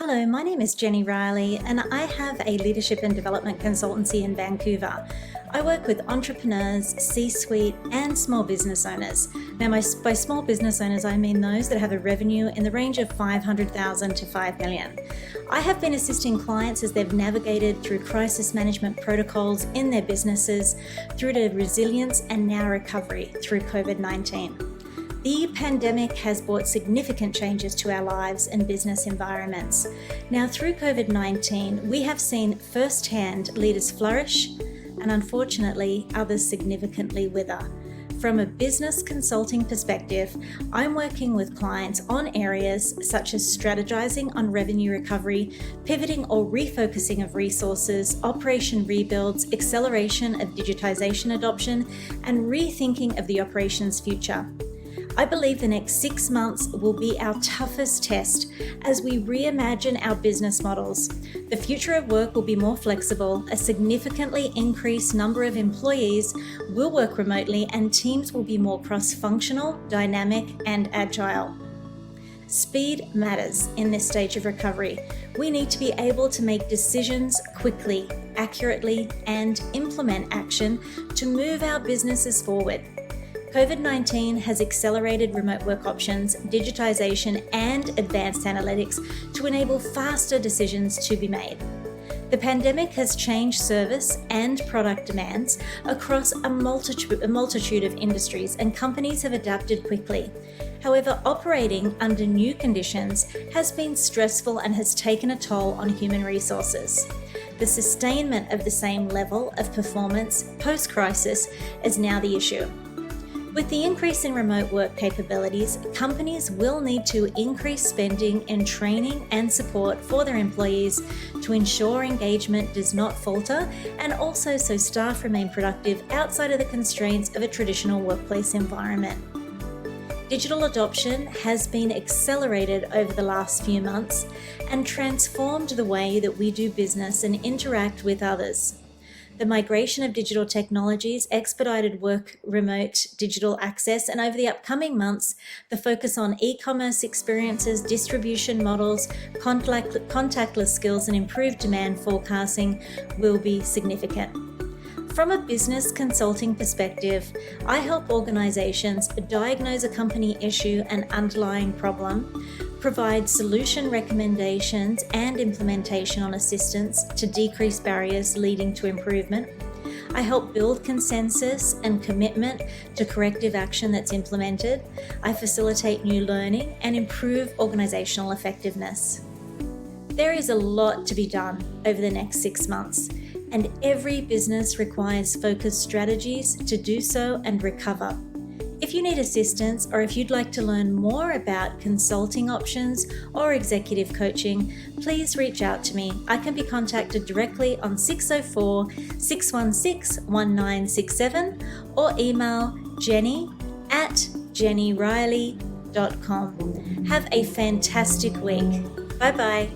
Hello, my name is Jenny Riley and I have a leadership and development consultancy in Vancouver. I work with entrepreneurs, C-suite and small business owners. Now by small business owners, I mean those that have a revenue in the range of $500,000 to $5 million. I have been assisting clients as they've navigated through crisis management protocols in their businesses, through to resilience and now recovery through Covid-19. The pandemic has brought significant changes to our lives and business environments. Now, through COVID-19, we have seen firsthand leaders flourish and unfortunately others significantly wither. From a business consulting perspective, I'm working with clients on areas such as strategizing on revenue recovery, pivoting or refocusing of resources, operation rebuilds, acceleration of digitization adoption, and rethinking of the operations future. I believe the next 6 months will be our toughest test as we reimagine our business models. The future of work will be more flexible, a significantly increased number of employees will work remotely, and teams will be more cross-functional, dynamic, and agile. Speed matters in this stage of recovery. We need to be able to make decisions quickly, accurately, and implement action to move our businesses forward. COVID-19 has accelerated remote work options, digitization, and advanced analytics to enable faster decisions to be made. The pandemic has changed service and product demands across a multitude of industries, and companies have adapted quickly. However, operating under new conditions has been stressful and has taken a toll on human resources. The sustainment of the same level of performance post-crisis is now the issue. With the increase in remote work capabilities, companies will need to increase spending in training and support for their employees to ensure engagement does not falter, and also so staff remain productive outside of the constraints of a traditional workplace environment. Digital adoption has been accelerated over the last few months and transformed the way that we do business and interact with others. The migration of digital technologies, expedited work, remote digital access, and over the upcoming months, the focus on e-commerce experiences, distribution models, contactless skills, and improved demand forecasting will be significant. From a business consulting perspective, I help organizations diagnose a company issue and underlying problem, provide solution recommendations and implementation on assistance to decrease barriers leading to improvement. I help build consensus and commitment to corrective action that's implemented. I facilitate new learning and improve organizational effectiveness. There is a lot to be done over the next 6 months, and every business requires focused strategies to do so and recover. If you need assistance, or if you'd like to learn more about consulting options or executive coaching, please reach out to me. I can be contacted directly on 604-616-1967 or email jenny@jennyriley.com. Have a fantastic week. Bye-bye.